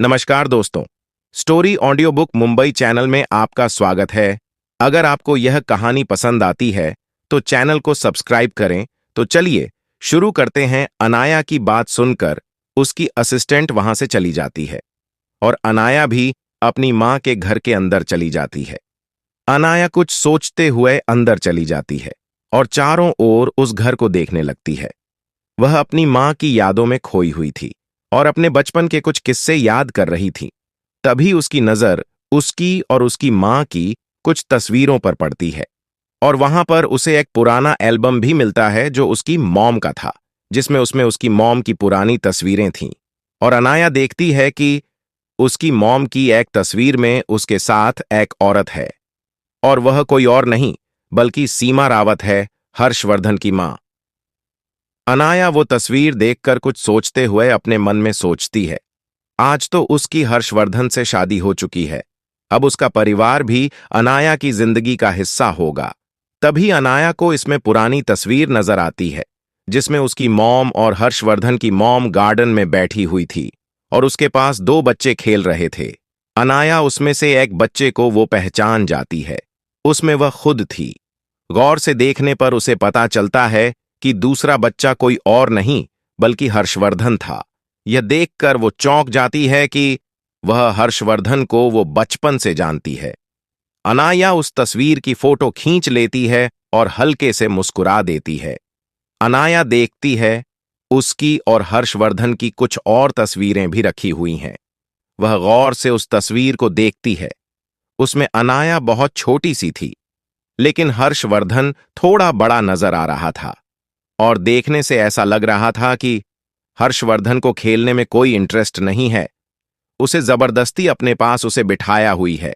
नमस्कार दोस्तों। Story audio book Mumbai channel में आपका स्वागत है। अगर आपको यह कहानी पसंद आती है तो चैनल को सब्सक्राइब करें। तो चलिए शुरू करते हैं। अनाया की बात सुनकर उसकी असिस्टेंट वहां से चली जाती है और अनाया भी अपनी मां के घर के अंदर चली जाती है। अनाया कुछ सोचते हुए अंदर चली जाती है और चारों ओर उस घर को देखने लगती है। वह अपनी मां की यादों में खोई हुई थी और अपने बचपन के कुछ किस्से याद कर रही थी। तभी उसकी नजर उसकी और उसकी मां की कुछ तस्वीरों पर पड़ती है और वहां पर उसे एक पुराना एल्बम भी मिलता है जो उसकी मॉम का था, जिसमें उसमें उसकी मॉम की पुरानी तस्वीरें थीं। और अनाया देखती है कि उसकी मॉम की एक तस्वीर में उसके साथ एक औरत है और वह कोई और नहीं बल्कि सीमा रावत है, हर्षवर्धन की मां। अनाया वो तस्वीर देखकर कुछ सोचते हुए अपने मन में सोचती है, आज तो उसकी हर्षवर्धन से शादी हो चुकी है, अब उसका परिवार भी अनाया की जिंदगी का हिस्सा होगा। तभी अनाया को इसमें पुरानी तस्वीर नजर आती है जिसमें उसकी मॉम और हर्षवर्धन की मॉम गार्डन में बैठी हुई थी और उसके पास दो बच्चे खेल रहे थे। अनाया उसमें से एक बच्चे को वो पहचान जाती है, उसमें वह खुद थी। गौर से देखने पर उसे पता चलता है कि दूसरा बच्चा कोई और नहीं बल्कि हर्षवर्धन था। यह देखकर वो चौंक जाती है कि वह हर्षवर्धन को वो बचपन से जानती है। अनाया उस तस्वीर की फोटो खींच लेती है और हल्के से मुस्कुरा देती है। अनाया देखती है उसकी और हर्षवर्धन की कुछ और तस्वीरें भी रखी हुई हैं। वह गौर से उस तस्वीर को देखती है। उसमें अनाया बहुत छोटी सी थी, लेकिन हर्षवर्धन थोड़ा बड़ा नजर आ रहा था और देखने से ऐसा लग रहा था कि हर्षवर्धन को खेलने में कोई इंटरेस्ट नहीं है, उसे जबरदस्ती अपने पास उसे बिठाया हुई है।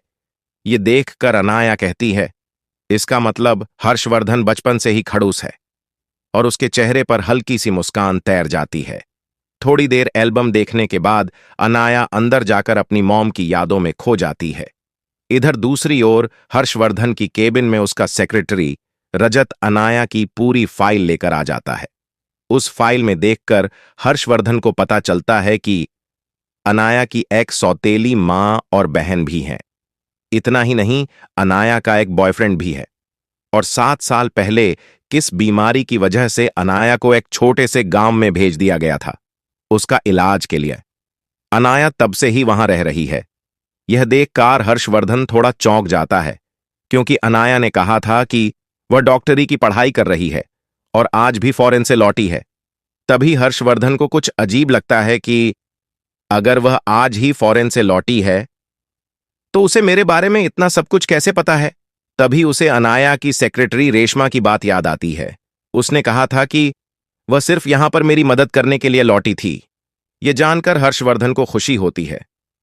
ये देखकर अनाया कहती है, इसका मतलब हर्षवर्धन बचपन से ही खड़ूस है, और उसके चेहरे पर हल्की सी मुस्कान तैर जाती है। थोड़ी देर एल्बम देखने के बाद अनाया अंदर जाकर अपनी मॉम की यादों में खो जाती है। इधर दूसरी ओर हर्षवर्धन की केबिन में उसका सेक्रेटरी रजत अनाया की पूरी फाइल लेकर आ जाता है। उस फाइल में देखकर हर्षवर्धन को पता चलता है कि अनाया की एक सौतेली मां और बहन भी हैं। इतना ही नहीं, अनाया का एक बॉयफ्रेंड भी है और 7 साल पहले किस बीमारी की वजह से अनाया को एक छोटे से गांव में भेज दिया गया था उसका इलाज के लिए। अनाया तब से ही वहां रह रही है। यह देखकर हर्षवर्धन थोड़ा चौंक जाता है, क्योंकि अनाया ने कहा था कि वह डॉक्टरी की पढ़ाई कर रही है और आज भी फॉरेन से लौटी है। तभी हर्षवर्धन को कुछ अजीब लगता है कि अगर वह आज ही फॉरेन से लौटी है तो उसे मेरे बारे में इतना सब कुछ कैसे पता है। तभी उसे अनाया की सेक्रेटरी रेशमा की बात याद आती है। उसने कहा था कि वह सिर्फ यहां पर मेरी मदद करने के लिए लौटी थी। यह जानकर हर्षवर्धन को खुशी होती है।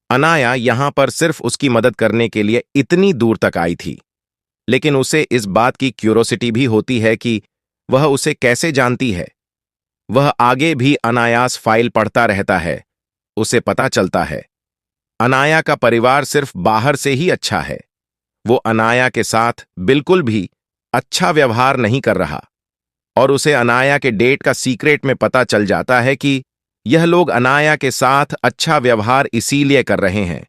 अनाया यहां पर सिर्फ उसकी मदद करने के लिए इतनी दूर तक आई थी, लेकिन उसे इस बात की क्यूरोसिटी भी होती है कि वह उसे कैसे जानती है। वह आगे भी अनायास फाइल पढ़ता रहता है। उसे पता चलता है अनाया का परिवार सिर्फ बाहर से ही अच्छा है, वो अनाया के साथ बिल्कुल भी अच्छा व्यवहार नहीं कर रहा। और उसे अनाया के डेट का सीक्रेट में पता चल जाता है कि यह लोग अनाया के साथ अच्छा व्यवहार इसीलिए कर रहे हैं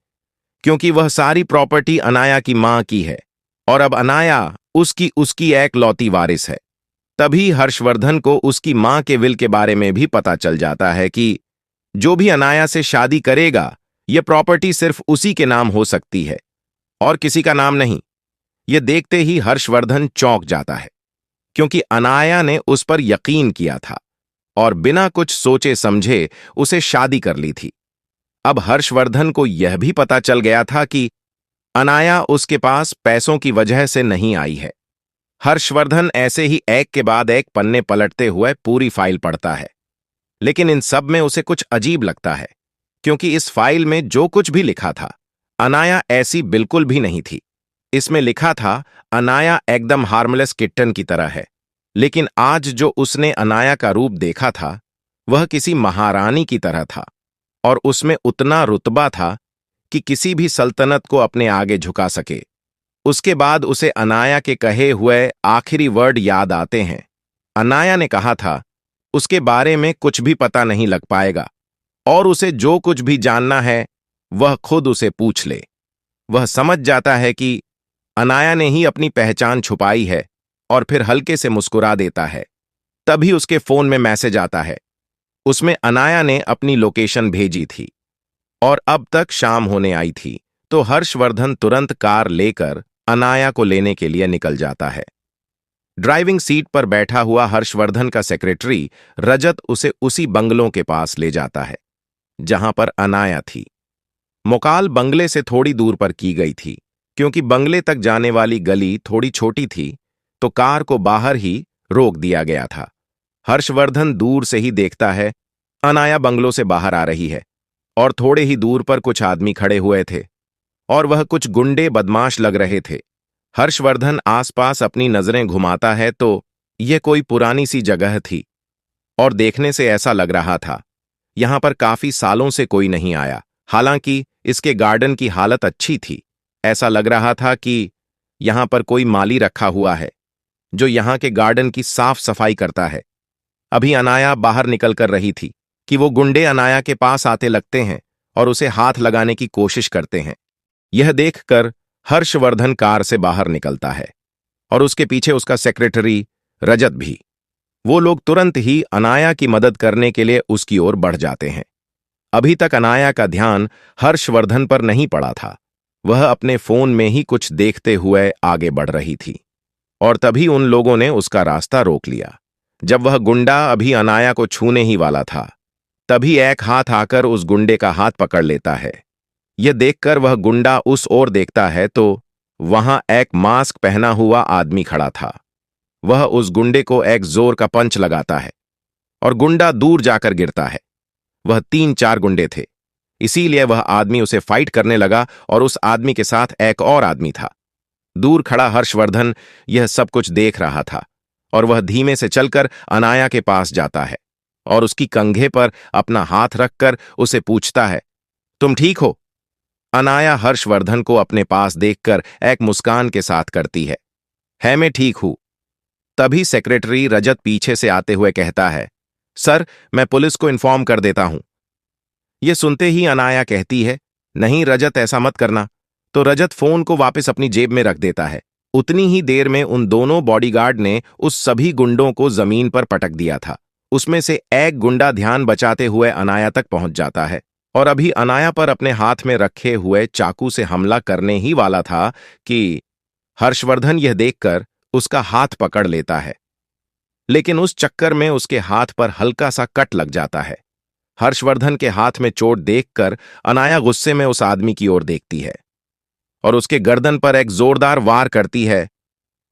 क्योंकि वह सारी प्रॉपर्टी अनाया की मां की है और अब अनाया उसकी एक लौती वारिस है। तभी हर्षवर्धन को उसकी मां के विल के बारे में भी पता चल जाता है कि जो भी अनाया से शादी करेगा यह प्रॉपर्टी सिर्फ उसी के नाम हो सकती है और किसी का नाम नहीं। यह देखते ही हर्षवर्धन चौंक जाता है, क्योंकि अनाया ने उस पर यकीन किया था और बिना कुछ सोचे समझे उसे शादी कर ली थी। अब हर्षवर्धन को यह भी पता चल गया था कि अनाया उसके पास पैसों की वजह से नहीं आई है। हर्षवर्धन ऐसे ही एक के बाद एक पन्ने पलटते हुए पूरी फाइल पढ़ता है, लेकिन इन सब में उसे कुछ अजीब लगता है, क्योंकि इस फाइल में जो कुछ भी लिखा था अनाया ऐसी बिल्कुल भी नहीं थी। इसमें लिखा था अनाया एकदम हार्मलेस किट्टन की तरह है, लेकिन आज जो उसने अनाया का रूप देखा था वह किसी महारानी की तरह था और उसमें उतना रुतबा था कि किसी भी सल्तनत को अपने आगे झुका सके। उसके बाद उसे अनाया के कहे हुए आखिरी वर्ड याद आते हैं। अनाया ने कहा था उसके बारे में कुछ भी पता नहीं लग पाएगा और उसे जो कुछ भी जानना है वह खुद उसे पूछ ले। वह समझ जाता है कि अनाया ने ही अपनी पहचान छुपाई है और फिर हल्के से मुस्कुरा देता है। तभी उसके फोन में मैसेज आता है। उसमें अनाया ने अपनी लोकेशन भेजी थी और अब तक शाम होने आई थी। तो हर्षवर्धन तुरंत कार लेकर अनाया को लेने के लिए निकल जाता है। ड्राइविंग सीट पर बैठा हुआ हर्षवर्धन का सेक्रेटरी रजत उसे उसी बंगलों के पास ले जाता है जहां पर अनाया थी। मुकाल बंगले से थोड़ी दूर पर की गई थी। क्योंकि बंगले तक जाने वाली गली थोड़ी छोटी थी तो कार को बाहर ही रोक दिया गया था। हर्षवर्धन दूर से ही देखता है अनाया बंगलों से बाहर आ रही है और थोड़े ही दूर पर कुछ आदमी खड़े हुए थे और वह कुछ गुंडे बदमाश लग रहे थे। हर्षवर्धन आसपास अपनी नजरें घुमाता है तो यह कोई पुरानी सी जगह थी और देखने से ऐसा लग रहा था यहां पर काफी सालों से कोई नहीं आया। हालांकि इसके गार्डन की हालत अच्छी थी। ऐसा लग रहा था कि यहां पर कोई माली रखा हुआ है जो यहां के गार्डन की साफ सफाई करता है। अभी अनाया बाहर निकल कर रही थी कि वो गुंडे अनाया के पास आते लगते हैं और उसे हाथ लगाने की कोशिश करते हैं। यह देखकर हर्षवर्धन कार से बाहर निकलता है और उसके पीछे उसका सेक्रेटरी रजत भी। वो लोग तुरंत ही अनाया की मदद करने के लिए उसकी ओर बढ़ जाते हैं। अभी तक अनाया का ध्यान हर्षवर्धन पर नहीं पड़ा था। वह अपने फोन में ही कुछ देखते हुए आगे बढ़ रही थी और तभी उन लोगों ने उसका रास्ता रोक लिया। जब वह गुंडा अभी अनाया को छूने ही वाला था तभी एक हाथ आकर उस गुंडे का हाथ पकड़ लेता है। यह देखकर वह गुंडा उस ओर देखता है तो वहां एक मास्क पहना हुआ आदमी खड़ा था। वह उस गुंडे को एक जोर का पंच लगाता है और गुंडा दूर जाकर गिरता है। वह 3-4 गुंडे थे, इसीलिए वह आदमी उसे फाइट करने लगा और उस आदमी के साथ एक और आदमी था। दूर खड़ा हर्षवर्धन यह सब कुछ देख रहा था और वह धीमे से चलकर अनाया के पास जाता है और उसकी कंधे पर अपना हाथ रखकर उसे पूछता है, तुम ठीक हो? अनाया हर्षवर्धन को अपने पास देखकर एक मुस्कान के साथ करती है मैं ठीक हूं। तभी सेक्रेटरी रजत पीछे से आते हुए कहता है, सर मैं पुलिस को इन्फॉर्म कर देता हूं। यह सुनते ही अनाया कहती है, नहीं रजत ऐसा मत करना। तो रजत फोन को वापस अपनी जेब में रख देता है। उतनी ही देर में उन दोनों बॉडीगार्ड ने उस सभी गुंडों को जमीन पर पटक दिया था। उसमें से एक गुंडा ध्यान बचाते हुए अनाया तक पहुंच जाता है और अभी अनाया पर अपने हाथ में रखे हुए चाकू से हमला करने ही वाला था कि हर्षवर्धन यह देखकर उसका हाथ पकड़ लेता है। लेकिन उस चक्कर में उसके हाथ पर हल्का सा कट लग जाता है। हर्षवर्धन के हाथ में चोट देखकर अनाया गुस्से में उस आदमी की ओर देखती है और उसके गर्दन पर एक जोरदार वार करती है।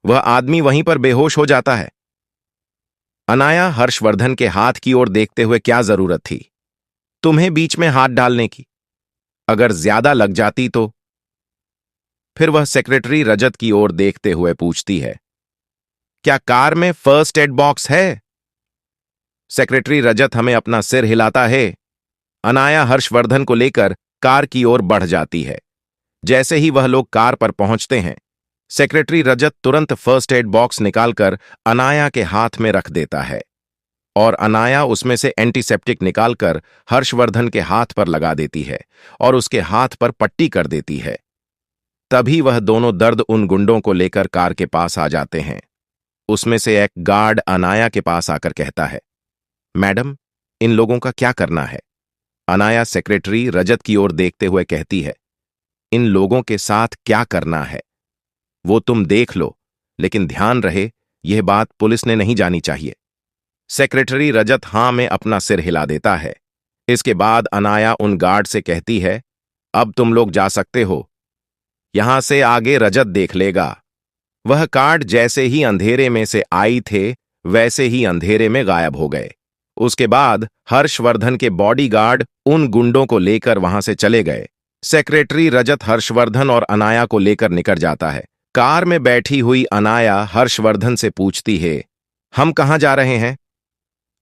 वह आदमी वहीं पर बेहोश हो जाता है। अनाया हर्षवर्धन के हाथ की ओर देखते हुए, क्या जरूरत थी तुम्हें बीच में हाथ डालने की? अगर ज्यादा लग जाती तो? फिर वह सेक्रेटरी रजत की ओर देखते हुए पूछती है, क्या कार में फर्स्ट एड बॉक्स है? सेक्रेटरी रजत हमें अपना सिर हिलाता है। अनाया हर्षवर्धन को लेकर कार की ओर बढ़ जाती है। जैसे ही वह लोग कार पर पहुंचते हैं सेक्रेटरी रजत तुरंत फर्स्ट एड बॉक्स निकालकर अनाया के हाथ में रख देता है और अनाया उसमें से एंटीसेप्टिक निकालकर हर्षवर्धन के हाथ पर लगा देती है और उसके हाथ पर पट्टी कर देती है। तभी वह दोनों दर्द उन गुंडों को लेकर कार के पास आ जाते हैं। उसमें से एक गार्ड अनाया के पास आकर कहता है, मैडम इन लोगों का क्या करना है? अनाया सेक्रेटरी रजत की ओर देखते हुए कहती है, इन लोगों के साथ क्या करना है वो तुम देख लो, लेकिन ध्यान रहे यह बात पुलिस ने नहीं जानी चाहिए। सेक्रेटरी रजत हां में अपना सिर हिला देता है। इसके बाद अनाया उन गार्ड से कहती है, अब तुम लोग जा सकते हो, यहां से आगे रजत देख लेगा। वह गार्ड जैसे ही अंधेरे में से आई थे वैसे ही अंधेरे में गायब हो गए। उसके बाद हर्षवर्धन के बॉडीगार्ड उन गुंडों को लेकर वहां से चले गए। सेक्रेटरी रजत हर्षवर्धन और अनाया को लेकर निकल जाता है। कार में बैठी हुई अनाया हर्षवर्धन से पूछती है, हम कहां जा रहे हैं?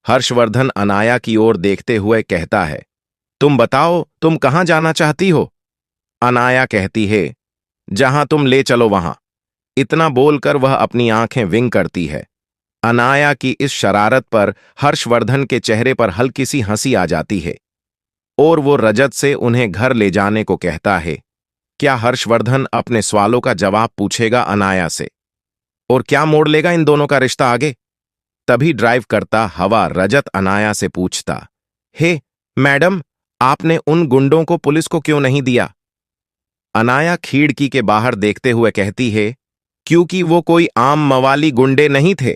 हर्षवर्धन अनाया की ओर देखते हुए कहता है, तुम बताओ तुम कहां जाना चाहती हो? अनाया कहती है, जहां तुम ले चलो वहां। इतना बोलकर वह अपनी आंखें विंग करती है। अनाया की इस शरारत पर हर्षवर्धन के चेहरे पर हल्की सी हंसी आ जाती है। और वो रजत से उन्हें घर ले जाने को कहता है। क्या हर्षवर्धन अपने सवालों का जवाब पूछेगा अनाया से? और क्या मोड़ लेगा इन दोनों का रिश्ता आगे? तभी ड्राइव करता हवा रजत अनाया से पूछता, हे मैडम, आपने उन गुंडों को पुलिस को क्यों नहीं दिया? अनाया खिड़की के बाहर देखते हुए कहती है, क्योंकि वो कोई आम मवाली गुंडे नहीं थे।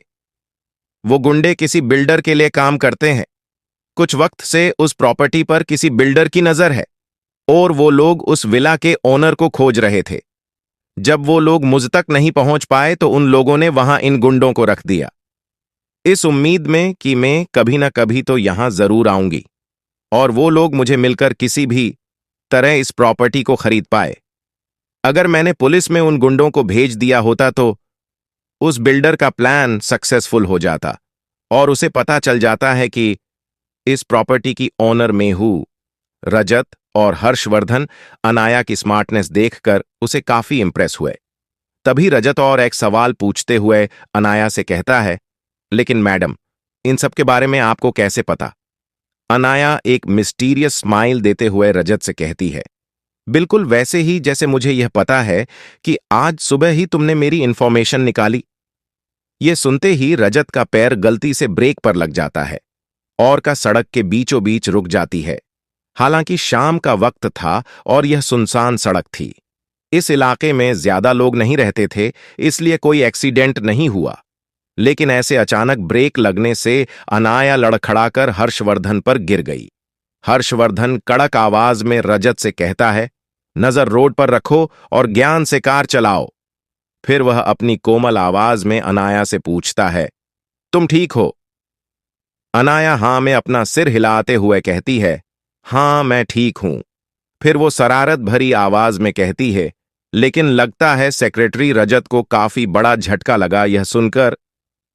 वो गुंडे किसी बिल्डर के लिए काम करते हैं। कुछ वक्त से उस प्रॉपर्टी पर किसी बिल्डर की नजर है और वो लोग उस विला के ओनर को खोज रहे थे। जब वो लोग मुझ तक नहीं पहुंच पाए तो उन लोगों ने वहां इन गुंडों को रख दिया, इस उम्मीद में कि मैं कभी ना कभी तो यहां जरूर आऊंगी और वो लोग मुझे मिलकर किसी भी तरह इस प्रॉपर्टी को खरीद पाए। अगर मैंने पुलिस में उन गुंडों को भेज दिया होता तो उस बिल्डर का प्लान सक्सेसफुल हो जाता और उसे पता चल जाता है कि इस प्रॉपर्टी की ओनर मैं हूं। रजत और हर्षवर्धन अनाया की स्मार्टनेस देखकर उसे काफी इंप्रेस हुए। तभी रजत और एक सवाल पूछते हुए अनाया से कहता है, लेकिन मैडम, इन सब के बारे में आपको कैसे पता? अनाया एक मिस्टीरियस स्माइल देते हुए रजत से कहती है, बिल्कुल वैसे ही जैसे मुझे यह पता है कि आज सुबह ही तुमने मेरी इंफॉर्मेशन निकाली। यह सुनते ही रजत का पैर गलती से ब्रेक पर लग जाता है और का सड़क के बीचों बीच रुक जाती है। हालांकि शाम का वक्त था और यह सुनसान सड़क थी। इस इलाके में ज्यादा लोग नहीं रहते थे, इसलिए कोई एक्सीडेंट नहीं हुआ। लेकिन ऐसे अचानक ब्रेक लगने से अनाया लड़खड़ाकर हर्षवर्धन पर गिर गई। हर्षवर्धन कड़क आवाज में रजत से कहता है, नजर रोड पर रखो और ज्ञान से कार चलाओ। फिर वह अपनी कोमल आवाज में अनाया से पूछता है, तुम ठीक हो? अनाया हां में अपना सिर हिलाते हुए कहती है, हां मैं ठीक हूं। फिर वो शरारत भरी आवाज में कहती है, लेकिन लगता है सेक्रेटरी रजत को काफी बड़ा झटका लगा यह सुनकर।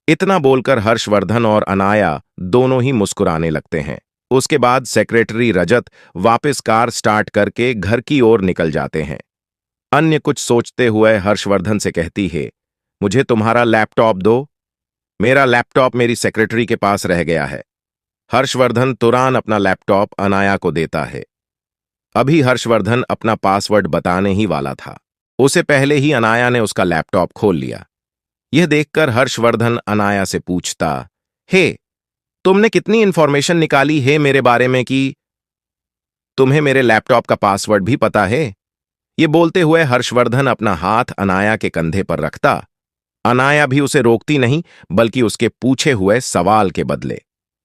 इतना बोलकर हर्षवर्धन और अनाया दोनों ही मुस्कुराने लगते हैं। उसके बाद सेक्रेटरी रजत वापस कार स्टार्ट करके घर की ओर निकल जाते हैं। अन्य कुछ सोचते हुए हर्षवर्धन से कहती है, मुझे तुम्हारा लैपटॉप दो, मेरा लैपटॉप मेरी सेक्रेटरी के पास रह गया है। हर्षवर्धन तुरंत अपना लैपटॉप अनाया को देता है। अभी हर्षवर्धन अपना पासवर्ड बताने ही वाला था, उसे पहले ही अनाया ने उसका लैपटॉप खोल लिया। यह देखकर हर्षवर्धन अनाया से पूछता, हे, तुमने कितनी इंफॉर्मेशन निकाली है मेरे बारे में कि तुम्हें मेरे लैपटॉप का पासवर्ड भी पता है? ये बोलते हुए हर्षवर्धन अपना हाथ अनाया के कंधे पर रखता। अनाया भी उसे रोकती नहीं, बल्कि उसके पूछे हुए सवाल के बदले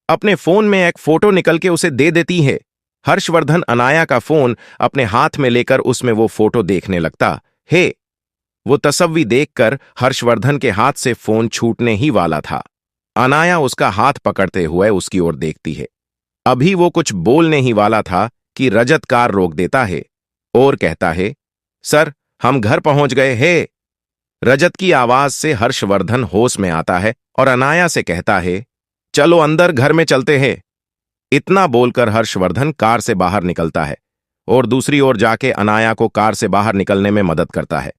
अपने फोन में एक फोटो निकल के उसे दे देती है। हर्षवर्धन अनाया का फोन अपने हाथ में लेकर उसमें वो फोटो देखने लगता है। वो तस्वीर देखकर हर्षवर्धन के हाथ से फोन छूटने ही वाला था। अनाया उसका हाथ पकड़ते हुए उसकी ओर देखती है। अभी वो कुछ बोलने ही वाला था कि रजत कार रोक देता है और कहता है, सर, हम घर पहुंच गए हैं। रजत की आवाज से हर्षवर्धन होश में आता है और अनाया से कहता है, चलो अंदर घर में चलते हैं। इतना बोलकर हर्षवर्धन कार से बाहर निकलता है और दूसरी ओर जाके अनाया को कार से बाहर निकलने में मदद करता है।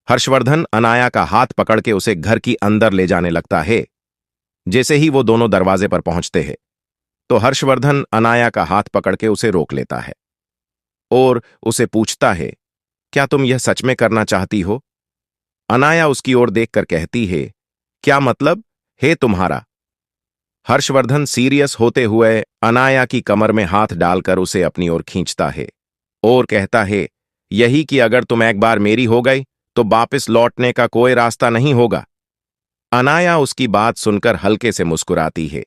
हर्षवर्धन अनाया का हाथ पकड़ के उसे घर की अंदर ले जाने लगता है। जैसे ही वो दोनों दरवाजे पर पहुंचते हैं तो हर्षवर्धन अनाया का हाथ पकड़ के उसे रोक लेता है और उसे पूछता है, क्या तुम यह सच में करना चाहती हो? अनाया उसकी ओर देखकर कहती है, क्या मतलब है तुम्हारा? हर्षवर्धन सीरियस होते हुए अनाया की कमर में हाथ डालकर उसे अपनी ओर खींचता है और कहता है, यही कि अगर तुम एक बार मेरी हो गई तो वापस लौटने का कोई रास्ता नहीं होगा। अनाया उसकी बात सुनकर हल्के से मुस्कुराती है।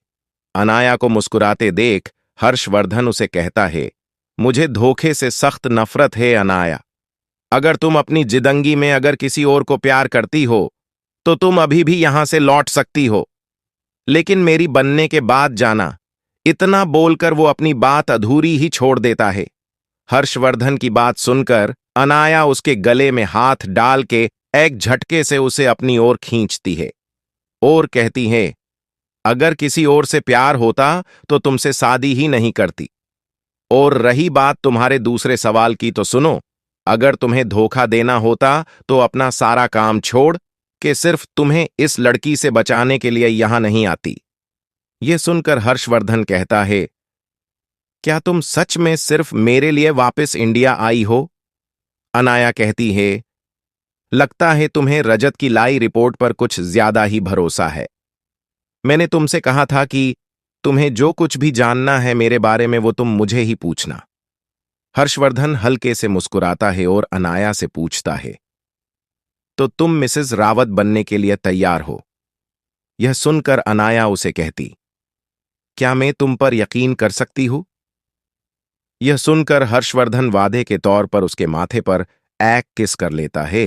अनाया को मुस्कुराते देख हर्षवर्धन उसे कहता है, मुझे धोखे से सख्त नफरत है अनाया। अगर तुम अपनी जिंदगी में अगर किसी और को प्यार करती हो तो तुम अभी भी यहां से लौट सकती हो, लेकिन मेरी बनने के बाद जाना। इतना बोलकर वो अपनी बात अधूरी ही छोड़ देता है। हर्षवर्धन की बात सुनकर अनाया उसके गले में हाथ डाल के एक झटके से उसे अपनी ओर खींचती है और कहती है, अगर किसी और से प्यार होता तो तुमसे शादी ही नहीं करती। और रही बात तुम्हारे दूसरे सवाल की तो सुनो, अगर तुम्हें धोखा देना होता तो अपना सारा काम छोड़ के सिर्फ तुम्हें इस लड़की से बचाने के लिए यहां नहीं आती। यह सुनकर हर्षवर्धन कहता है, क्या तुम सच में सिर्फ मेरे लिए वापस इंडिया आई हो? अनाया कहती है, लगता है तुम्हें रजत की लाई रिपोर्ट पर कुछ ज्यादा ही भरोसा है। मैंने तुमसे कहा था कि तुम्हें जो कुछ भी जानना है मेरे बारे में वो तुम मुझे ही पूछना। हर्षवर्धन हल्के से मुस्कुराता है और अनाया से पूछता है, तो तुम मिसेस रावत बनने के लिए तैयार हो? यह सुनकर अनाया उसे कहती, क्या मैं तुम पर यकीन कर सकती हूं? यह सुनकर हर्षवर्धन वादे के तौर पर उसके माथे पर एक किस कर लेता है।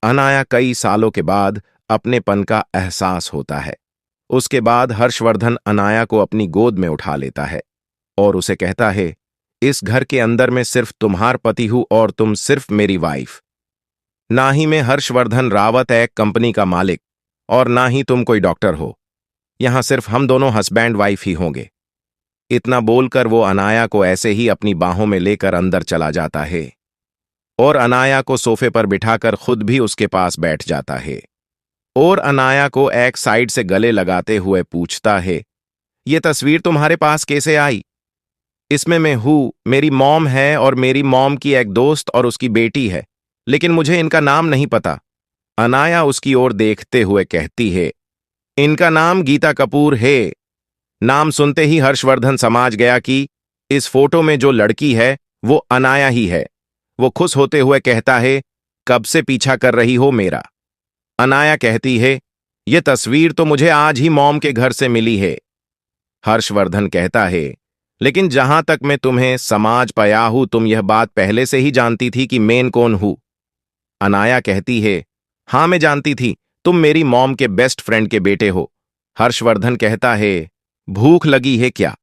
अनाया कई सालों के बाद अपनेपन का एहसास होता है। उसके बाद हर्षवर्धन अनाया को अपनी गोद में उठा लेता है और उसे कहता है, इस घर के अंदर मैं सिर्फ तुम्हार पति हूं और तुम सिर्फ मेरी वाइफ। ना ही मैं हर्षवर्धन रावत एक कंपनी का मालिक और ना ही तुम कोई डॉक्टर हो। यहां सिर्फ हम दोनों हस्बैंड वाइफ ही होंगे। इतना बोलकर वो अनाया को ऐसे ही अपनी बाहों में लेकर अंदर चला जाता है और अनाया को सोफे पर बिठाकर खुद भी उसके पास बैठ जाता है और अनाया को एक साइड से गले लगाते हुए पूछता है, ये तस्वीर तुम्हारे पास कैसे आई? इसमें मैं हूं, मेरी मॉम है और मेरी मॉम की एक दोस्त और उसकी बेटी है, लेकिन मुझे इनका नाम नहीं पता। अनाया उसकी ओर देखते हुए कहती है, इनका नाम गीता कपूर है। नाम सुनते ही हर्षवर्धन समझ गया कि इस फोटो में जो लड़की है वो अनाया ही है। वो खुश होते हुए कहता है, कब से पीछा कर रही हो मेरा? अनाया कहती है, यह तस्वीर तो मुझे आज ही मॉम के घर से मिली है। हर्षवर्धन कहता है, लेकिन जहां तक मैं तुम्हें समझ पाया हूं तुम यह बात पहले से ही जानती थी कि मैं कौन हूं। अनाया कहती है, हां मैं जानती थी, तुम मेरी मॉम के बेस्ट फ्रेंड के बेटे हो। हर्षवर्धन कहता है, भूख लगी है क्या?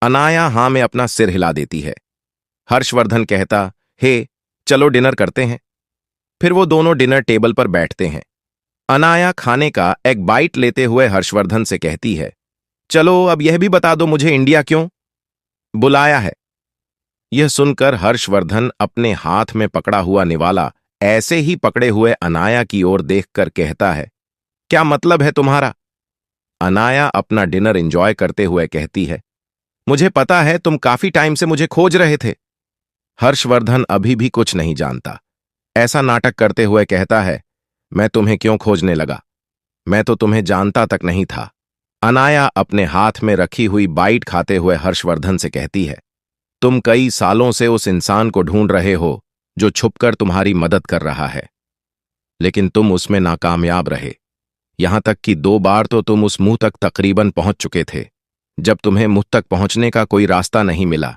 अनाया हां में अपना सिर हिला देती है। हर्षवर्धन कहता है, चलो डिनर करते हैं। फिर वो दोनों डिनर टेबल पर बैठते हैं। अनाया खाने का एक बाइट लेते हुए हर्षवर्धन से कहती है, चलो अब यह भी बता दो मुझे इंडिया क्यों बुलाया है? यह सुनकर हर्षवर्धन अपने हाथ में पकड़ा हुआ निवाला ऐसे ही पकड़े हुए अनाया की ओर देखकर कहता है, क्या मतलब है तुम्हारा? अनाया अपना डिनर एंजॉय करते हुए कहती है, मुझे पता है तुम काफी टाइम से मुझे खोज रहे थे। हर्षवर्धन अभी भी कुछ नहीं जानता। ऐसा नाटक करते हुए कहता है, मैं तुम्हें क्यों खोजने लगा? मैं तो तुम्हें जानता तक नहीं था। अनाया अपने हाथ में रखी हुई बाइट खाते हुए हर्षवर्धन से कहती है, तुम कई सालों से उस इंसान को ढूंढ रहे हो जो छुपकर तुम्हारी मदद कर रहा है, लेकिन तुम उसमें नाकामयाब रहे। यहां तक कि 2 बार तो तुम उस मुंह तक तकरीबन पहुंच चुके थे। जब तुम्हें मुंह तक पहुंचने का कोई रास्ता नहीं मिला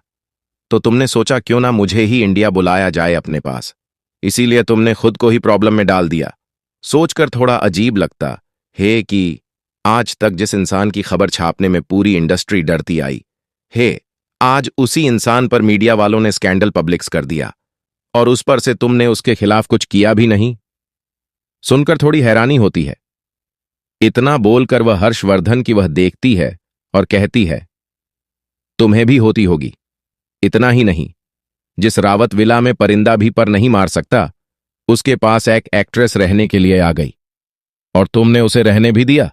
तो तुमने सोचा क्यों ना मुझे ही इंडिया बुलाया जाए अपने पास। इसीलिए तुमने खुद को ही प्रॉब्लम में डाल दिया। सोचकर थोड़ा अजीब लगता है कि आज तक जिस इंसान की खबर छापने में पूरी इंडस्ट्री डरती आई है, आज उसी इंसान पर मीडिया वालों ने स्कैंडल पब्लिक्स कर दिया और उस पर से तुमने उसके खिलाफ कुछ किया भी नहीं। सुनकर थोड़ी हैरानी होती है। इतना बोलकर वह हर्षवर्धन की वह देखती है और कहती है, तुम्हें भी होती होगी। इतना ही नहीं, जिस रावत विला में परिंदा भी पर नहीं मार सकता उसके पास एक एक्ट्रेस रहने के लिए आ गई और तुमने उसे रहने भी दिया।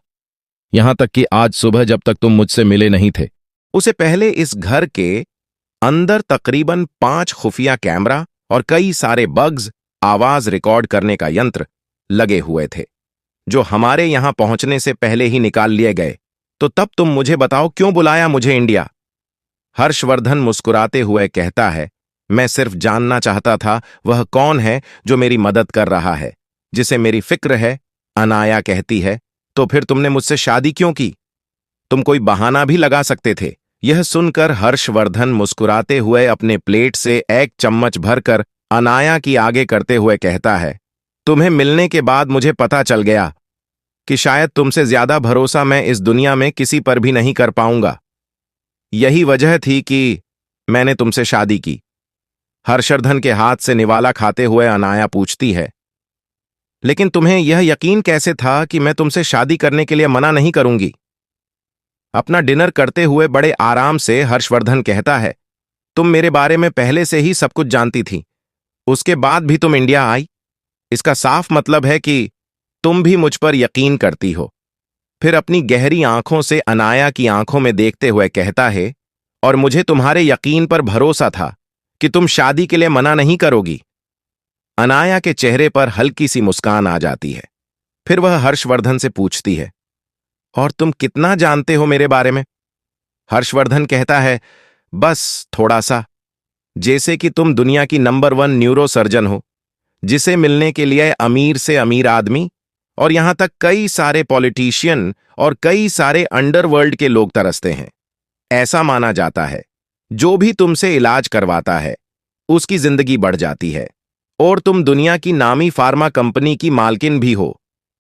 यहां तक कि आज सुबह जब तक तुम मुझसे मिले नहीं थे उसे पहले इस घर के अंदर तकरीबन 5 खुफिया कैमरा और कई सारे बग्स आवाज रिकॉर्ड करने का यंत्र लगे हुए थे जो हमारे यहां पहुंचने से पहले ही निकाल लिए गए। तो तब तुम मुझे बताओ क्यों बुलाया मुझे इंडिया? हर्षवर्धन मुस्कुराते हुए कहता है, मैं सिर्फ जानना चाहता था वह कौन है जो मेरी मदद कर रहा है, जिसे मेरी फिक्र है। अनाया कहती है, तो फिर तुमने मुझसे शादी क्यों की? तुम कोई बहाना भी लगा सकते थे। यह सुनकर हर्षवर्धन मुस्कुराते हुए अपने प्लेट से एक चम्मच भरकर अनाया की आगे करते हुए कहता है, तुम्हें मिलने के बाद मुझे पता चल गया कि शायद तुमसे ज्यादा भरोसा मैं इस दुनिया में किसी पर भी नहीं कर पाऊंगा। यही वजह थी कि मैंने तुमसे शादी की। हर्षवर्धन के हाथ से निवाला खाते हुए अनाया पूछती है, लेकिन तुम्हें यह यकीन कैसे था कि मैं तुमसे शादी करने के लिए मना नहीं करूंगी? अपना डिनर करते हुए बड़े आराम से हर्षवर्धन कहता है, तुम मेरे बारे में पहले से ही सब कुछ जानती थी, उसके बाद भी तुम इंडिया आई। इसका साफ मतलब है कि तुम भी मुझ पर यकीन करती हो। फिर अपनी गहरी आंखों से अनाया की आंखों में देखते हुए कहता है, और मुझे तुम्हारे यकीन पर भरोसा था कि तुम शादी के लिए मना नहीं करोगी। अनाया के चेहरे पर हल्की सी मुस्कान आ जाती है। फिर वह हर्षवर्धन से पूछती है, और तुम कितना जानते हो मेरे बारे में? हर्षवर्धन कहता है, बस थोड़ा सा। जैसे कि तुम दुनिया की नंबर 1 न्यूरो सर्जन हो, जिसे मिलने के लिए अमीर से अमीर आदमी और यहां तक कई सारे पॉलिटिशियन और कई सारे अंडरवर्ल्ड के लोग तरसते हैं। ऐसा माना जाता है, जो भी तुमसे इलाज करवाता है उसकी जिंदगी बढ़ जाती है। और तुम दुनिया की नामी फार्मा कंपनी की मालकिन भी हो।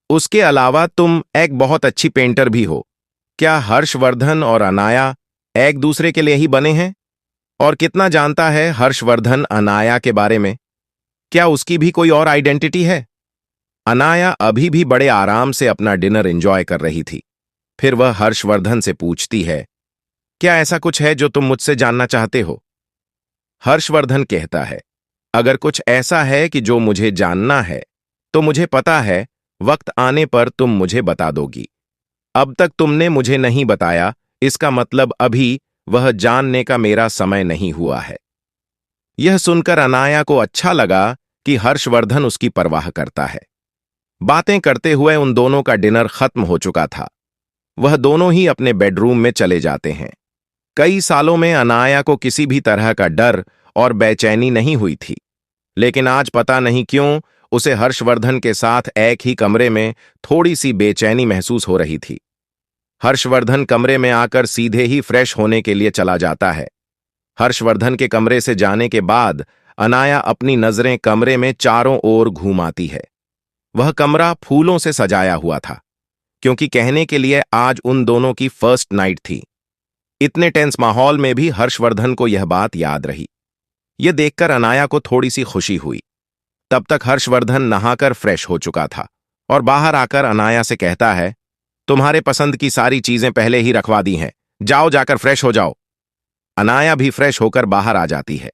उसके अलावा तुम एक बहुत अच्छी पेंटर भी हो। क्या हर्षवर्धन और अनाया एक दूसरे के लिए ही बने हैं? और कितना जानता है हर्षवर्धन अनाया के बारे में? क्या उसकी भी कोई और आइडेंटिटी है? अनाया अभी भी बड़े आराम से अपना डिनर एंजॉय कर रही थी। फिर वह हर्षवर्धन से पूछती है, क्या ऐसा कुछ है जो तुम मुझसे जानना चाहते हो? हर्षवर्धन कहता है, अगर कुछ ऐसा है कि जो मुझे जानना है तो मुझे पता है, वक्त आने पर तुम मुझे बता दोगी। अब तक तुमने मुझे नहीं बताया, इसका मतलब अभी वह जानने का मेरा समय नहीं हुआ है। यह सुनकर अनाया को अच्छा लगा कि हर्षवर्धन उसकी परवाह करता है। बातें करते हुए उन दोनों का डिनर खत्म हो चुका था। वह दोनों ही अपने बेडरूम में चले जाते हैं। कई सालों में अनाया को किसी भी तरह का डर और बेचैनी नहीं हुई थी, लेकिन आज पता नहीं क्यों उसे हर्षवर्धन के साथ एक ही कमरे में थोड़ी सी बेचैनी महसूस हो रही थी। हर्षवर्धन कमरे में आकर सीधे ही फ्रेश होने के लिए चला जाता है। हर्षवर्धन के कमरे से जाने के बाद अनाया अपनी नजरें कमरे में चारों ओर घूमाती है। वह कमरा फूलों से सजाया हुआ था, क्योंकि कहने के लिए आज उन दोनों की फर्स्ट नाइट थी। इतने टेंस माहौल में भी हर्षवर्धन को यह बात याद रही। यह देखकर अनाया को थोड़ी सी खुशी हुई। तब तक हर्षवर्धन नहाकर फ्रेश हो चुका था और बाहर आकर अनाया से कहता है, तुम्हारे पसंद की सारी चीजें पहले ही रखवा दी हैं, जाओ जाकर फ्रेश हो जाओ। अनाया भी फ्रेश होकर बाहर आ जाती है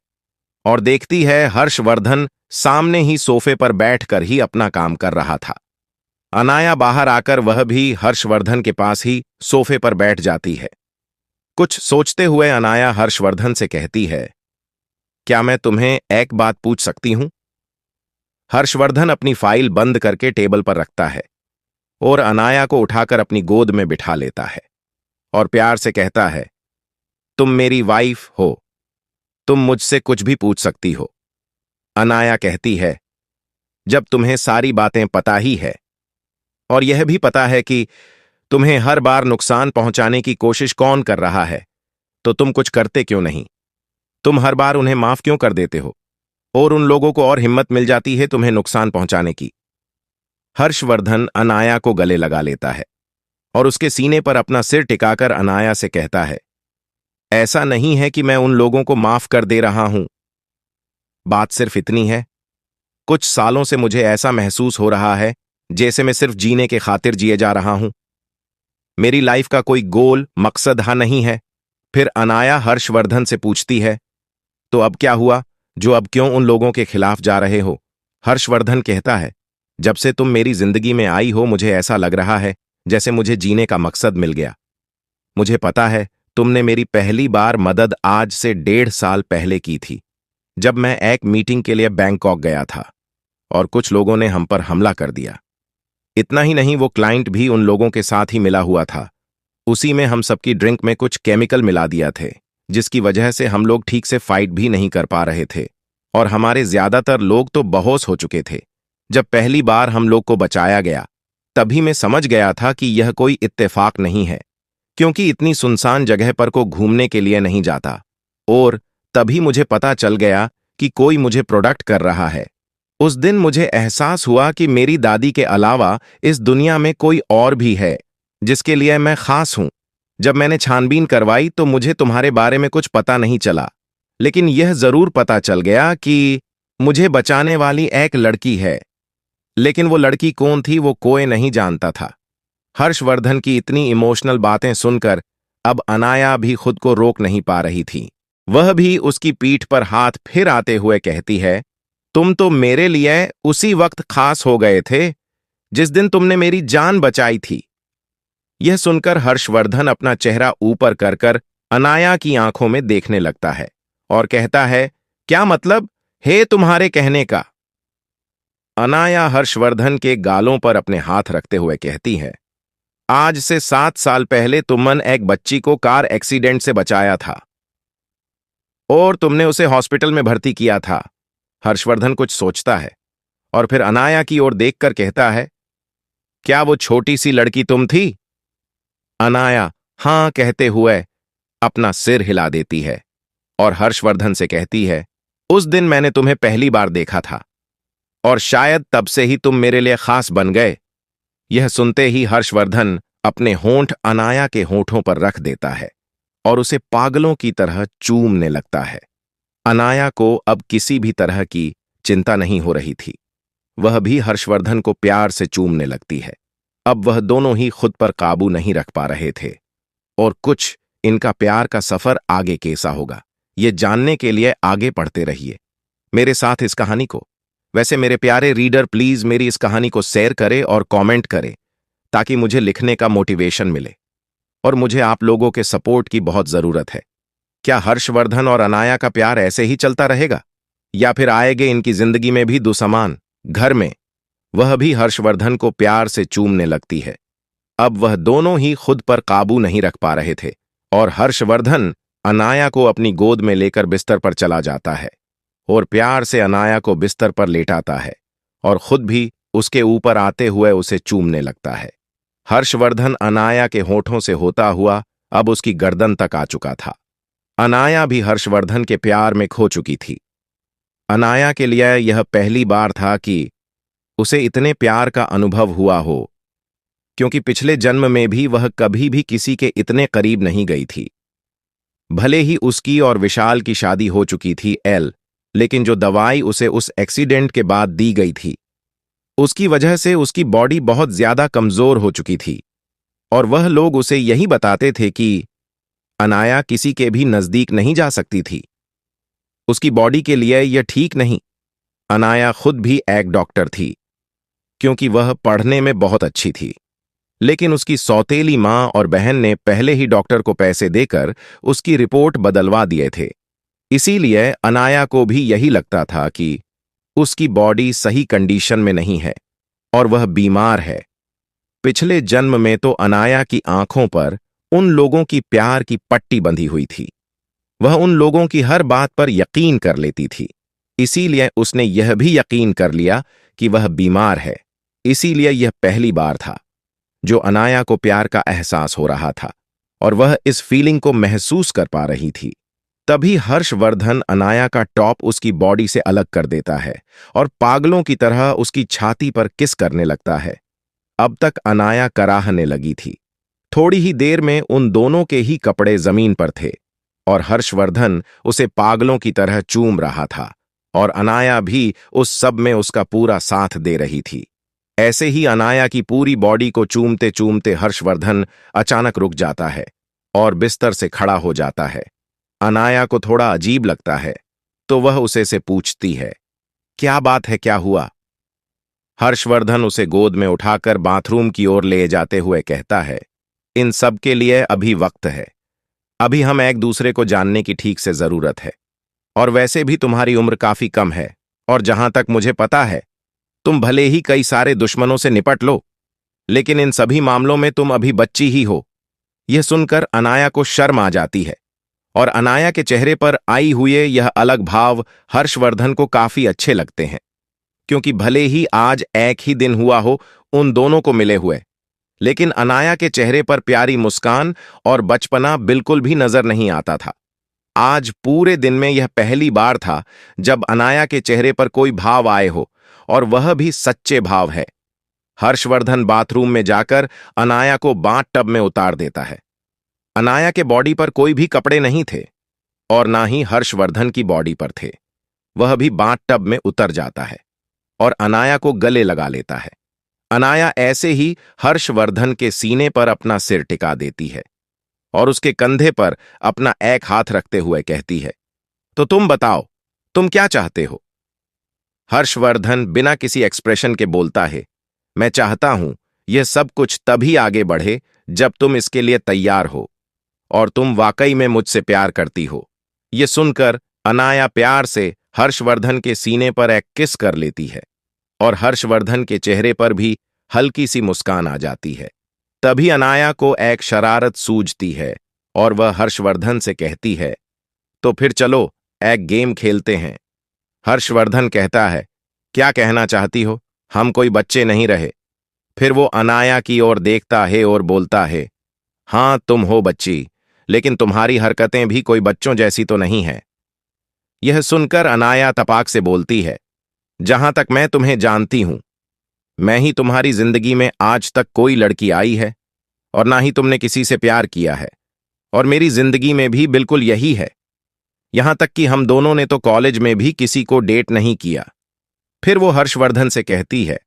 और देखती है हर्षवर्धन सामने ही सोफे पर बैठकर ही अपना काम कर रहा था। अनाया बाहर आकर वह भी हर्षवर्धन के पास ही सोफे पर बैठ जाती है। कुछ सोचते हुए अनाया हर्षवर्धन से कहती है, क्या मैं तुम्हें एक बात पूछ सकती हूं? हर्षवर्धन अपनी फाइल बंद करके टेबल पर रखता है और अनाया को उठाकर अपनी गोद में बिठा लेता है और प्यार से कहता है, तुम मेरी वाइफ हो, तुम मुझसे कुछ भी पूछ सकती हो। अनाया कहती है, जब तुम्हें सारी बातें पता ही है और यह भी पता है कि तुम्हें हर बार नुकसान पहुंचाने की कोशिश कौन कर रहा है, तो तुम कुछ करते क्यों नहीं? तुम हर बार उन्हें माफ क्यों कर देते हो और उन लोगों को और हिम्मत मिल जाती है तुम्हें नुकसान पहुंचाने की? हर्षवर्धन अनाया को गले लगा लेता है और उसके सीने पर अपना सिर टिकाकर अनाया से कहता है, ऐसा नहीं है कि मैं उन लोगों को माफ कर दे रहा हूं। बात सिर्फ इतनी है, कुछ सालों से मुझे ऐसा महसूस हो रहा है जैसे मैं सिर्फ जीने के खातिर जिए जा रहा हूं। मेरी लाइफ का कोई गोल मकसद नहीं है। फिर अनाया हर्षवर्धन से पूछती है, तो अब क्या हुआ जो अब क्यों उन लोगों के खिलाफ जा रहे हो? हर्षवर्धन कहता है, जब से तुम मेरी जिंदगी में आई हो मुझे ऐसा लग रहा है जैसे मुझे जीने का मकसद मिल गया। मुझे पता है तुमने मेरी पहली बार मदद आज से 1.5 साल पहले की थी, जब मैं एक मीटिंग के लिए बैंकॉक गया था और कुछ लोगों ने हम पर हमला कर दिया। इतना ही नहीं, वो क्लाइंट भी उन लोगों के साथ ही मिला हुआ था। उसी में हम सबकी ड्रिंक में कुछ केमिकल मिला दिया थे, जिसकी वजह से हम लोग ठीक से फाइट भी नहीं कर पा रहे थे और हमारे ज्यादातर लोग तो बेहोश हो चुके थे। जब पहली बार हम लोग को बचाया गया तभी मैं समझ गया था कि यह कोई इत्तेफाक नहीं है, क्योंकि इतनी सुनसान जगह पर को घूमने के लिए नहीं जाता। और तभी मुझे पता चल गया कि कोई मुझे प्रोडक्ट कर रहा है। उस दिन मुझे एहसास हुआ कि मेरी दादी के अलावा इस दुनिया में कोई और भी है जिसके लिए मैं खास हूं। जब मैंने छानबीन करवाई तो मुझे तुम्हारे बारे में कुछ पता नहीं चला, लेकिन यह जरूर पता चल गया कि मुझे बचाने वाली एक लड़की है। लेकिन वो लड़की कौन थी वो कोई नहीं जानता था। हर्षवर्धन की इतनी इमोशनल बातें सुनकर अब अनाया भी खुद को रोक नहीं पा रही थी। वह भी उसकी पीठ पर हाथ फिर आते हुए कहती है, तुम तो मेरे लिए उसी वक्त खास हो गए थे जिस दिन तुमने मेरी जान बचाई थी। यह सुनकर हर्षवर्धन अपना चेहरा ऊपर कर अनाया की आंखों में देखने लगता है और कहता है, क्या मतलब है तुम्हारे कहने का? अनाया हर्षवर्धन के गालों पर अपने हाथ रखते हुए कहती है, आज से 7 साल पहले तुमने एक बच्ची को कार एक्सीडेंट से बचाया था और तुमने उसे हॉस्पिटल में भर्ती किया था। हर्षवर्धन कुछ सोचता है और फिर अनाया की ओर देखकर कहता है, क्या वो छोटी सी लड़की तुम थी? अनाया हां कहते हुए अपना सिर हिला देती है और हर्षवर्धन से कहती है, उस दिन मैंने तुम्हें पहली बार देखा था और शायद तब से ही तुम मेरे लिए खास बन गए। यह सुनते ही हर्षवर्धन अपने होंठ अनाया के होंठों पर रख देता है और उसे पागलों की तरह चूमने लगता है। अनाया को अब किसी भी तरह की चिंता नहीं हो रही थी। वह भी हर्षवर्धन को प्यार से चूमने लगती है। अब वह दोनों ही खुद पर काबू नहीं रख पा रहे थे और कुछ इनका प्यार का सफर आगे कैसा होगा, ये जानने के लिए आगे पढ़ते रहिए मेरे साथ इस कहानी को। वैसे मेरे प्यारे रीडर, प्लीज मेरी इस कहानी को शेयर करें और कमेंट करें ताकि मुझे लिखने का मोटिवेशन मिले और मुझे आप लोगों के सपोर्ट की बहुत जरूरत है। क्या हर्षवर्धन और अनाया का प्यार ऐसे ही चलता रहेगा या फिर आएगे इनकी जिंदगी में भी दुसमान? घर में वह भी हर्षवर्धन को प्यार से चूमने लगती है। अब वह दोनों ही खुद पर काबू नहीं रख पा रहे थे और हर्षवर्धन अनाया को अपनी गोद में लेकर बिस्तर पर चला जाता है और प्यार से अनाया को बिस्तर पर लेटाता है और खुद भी उसके ऊपर आते हुए उसे चूमने लगता है। हर्षवर्धन अनाया के होठों से होता हुआ अब उसकी गर्दन तक आ चुका था। अनाया भी हर्षवर्धन के प्यार में खो चुकी थी। अनाया के लिए यह पहली बार था कि उसे इतने प्यार का अनुभव हुआ हो, क्योंकि पिछले जन्म में भी वह कभी भी किसी के इतने करीब नहीं गई थी। भले ही उसकी और विशाल की शादी हो चुकी थी लेकिन जो दवाई उसे उस एक्सीडेंट के बाद दी गई थी, उसकी वजह से उसकी बॉडी बहुत ज्यादा कमजोर हो चुकी थी और वह लोग उसे यही बताते थे कि अनाया किसी के भी नजदीक नहीं जा सकती थी। उसकी बॉडी के लिए यह ठीक नहीं। अनाया खुद भी एक डॉक्टर थी, क्योंकि वह पढ़ने में बहुत अच्छी थी, लेकिन उसकी सौतेली मां और बहन ने पहले ही डॉक्टर को पैसे देकर उसकी रिपोर्ट बदलवा दिए थे। इसीलिए अनाया को भी यही लगता था कि उसकी बॉडी सही कंडीशन में नहीं है और वह बीमार है। पिछले जन्म में तो अनाया की आंखों पर उन लोगों की प्यार की पट्टी बंधी हुई थी। वह उन लोगों की हर बात पर यकीन कर लेती थी। इसीलिए उसने यह भी यकीन कर लिया कि वह बीमार है। इसीलिए यह पहली बार था जो अनाया को प्यार का एहसास हो रहा था और वह इस फीलिंग को महसूस कर पा रही थी। तभी हर्षवर्धन अनाया का टॉप उसकी बॉडी से अलग कर देता है और पागलों की तरह उसकी छाती पर किस करने लगता है। अब तक अनाया कराहने लगी थी। थोड़ी ही देर में उन दोनों के ही कपड़े जमीन पर थे और हर्षवर्धन उसे पागलों की तरह चूम रहा था और अनाया भी उस सब में उसका पूरा साथ दे रही थी। ऐसे ही अनाया की पूरी बॉडी को चूमते चूमते हर्षवर्धन अचानक रुक जाता है और बिस्तर से खड़ा हो जाता है। अनाया को थोड़ा अजीब लगता है तो वह उसे से पूछती है, क्या बात है, क्या हुआ? हर्षवर्धन उसे गोद में उठाकर बाथरूम की ओर ले जाते हुए कहता है, इन सब के लिए अभी वक्त है। अभी हम एक दूसरे को जानने की ठीक से जरूरत है और वैसे भी तुम्हारी उम्र काफी कम है और जहां तक मुझे पता है तुम भले ही कई सारे दुश्मनों से निपट लो, लेकिन इन सभी मामलों में तुम अभी बच्ची ही हो। यह सुनकर अनाया को शर्म आ जाती है और अनाया के चेहरे पर आई हुए यह अलग भाव हर्षवर्धन को काफी अच्छे लगते हैं, क्योंकि भले ही आज एक ही दिन हुआ हो उन दोनों को मिले हुए, लेकिन अनाया के चेहरे पर प्यारी मुस्कान और बचपना बिल्कुल भी नजर नहीं आता था। आज पूरे दिन में यह पहली बार था जब अनाया के चेहरे पर कोई भाव आए हो, और वह भी सच्चे भाव है। हर्षवर्धन बाथरूम में जाकर अनाया को बाथ टब में उतार देता है। अनाया के बॉडी पर कोई भी कपड़े नहीं थे और ना ही हर्षवर्धन की बॉडी पर थे। वह भी बाथ टब में उतर जाता है और अनाया को गले लगा लेता है। अनाया ऐसे ही हर्षवर्धन के सीने पर अपना सिर टिका देती है और उसके कंधे पर अपना एक हाथ रखते हुए कहती है, तो तुम बताओ, तुम क्या चाहते हो? हर्षवर्धन बिना किसी एक्सप्रेशन के बोलता है, मैं चाहता हूं यह सब कुछ तभी आगे बढ़े जब तुम इसके लिए तैयार हो। और तुम वाकई में मुझसे प्यार करती हो। ये सुनकर अनाया प्यार से हर्षवर्धन के सीने पर एक किस कर लेती है और हर्षवर्धन के चेहरे पर भी हल्की सी मुस्कान आ जाती है। तभी अनाया को एक शरारत सूझती है और वह हर्षवर्धन से कहती है, तो फिर चलो एक गेम खेलते हैं। हर्षवर्धन कहता है, क्या कहना चाहती हो? हम कोई बच्चे नहीं रहे। फिर वो अनाया की ओर देखता है और बोलता है, हाँ तुम हो बच्ची, लेकिन तुम्हारी हरकतें भी कोई बच्चों जैसी तो नहीं है। यह सुनकर अनाया तपाक से बोलती है, जहां तक मैं तुम्हें जानती हूं, मैं ही तुम्हारी जिंदगी में आज तक कोई लड़की आई है और ना ही तुमने किसी से प्यार किया है, और मेरी जिंदगी में भी बिल्कुल यही है। यहां तक कि हम दोनों ने तो कॉलेज में भी किसी को डेट नहीं किया। फिर वो हर्षवर्धन से कहती है,